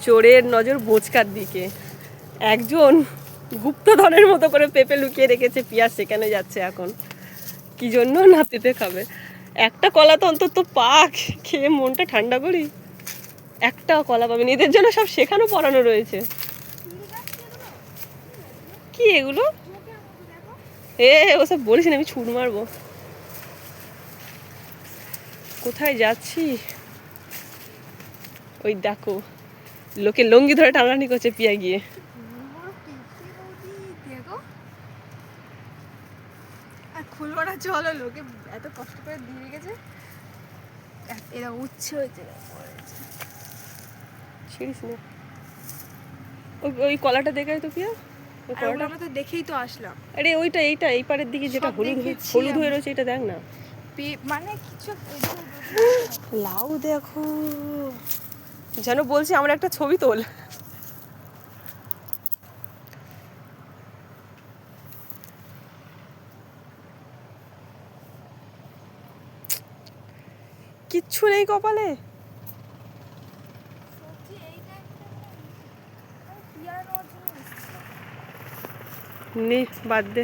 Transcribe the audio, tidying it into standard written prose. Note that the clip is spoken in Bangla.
চোরের নজর বোচকার দিকে। একজন গুপ্তধনের মতো করে পেঁপে লুকিয়ে রেখেছে, পিয়াজ সেখানে যাচ্ছে এখন। কি জন্য না পেঁপে খাবে। একটা কলা তো অন্তত পাক, খেয়ে মনটা ঠান্ডা করি। একটা কলা পাবেন, এদের জন্য সব শেখানো পড়ানো রয়েছে। কি এগুলো? ওসব বলিস না, আমি ছুট মারবো। কোথায় যাচ্ছি? ওই দেখো, লোকে লঙ্গি ধরে টানাটানি করছে পিয়া গিয়ে। খুলবো না, চলো, লোকে এত কষ্ট করে দিয়ে গেছে, এরা উচ্ছে হয়েছে। ছিড়িস না। ওই কলাটা দেখাই তো পিয়া, ওই কলাটা। আমরা তো দেখেই তো আসলাম। আরে ওইটা, এইটা এই পারের দিকে যেটা হলুদ হলুদ হয়ে রয়েছে, এটা দেখ না। মানে কিছু লাউ দেখো, যেন বলছি আমার একটা ছবি তোল। কিচ্ছু নেই কপালে। নে বাদ দে।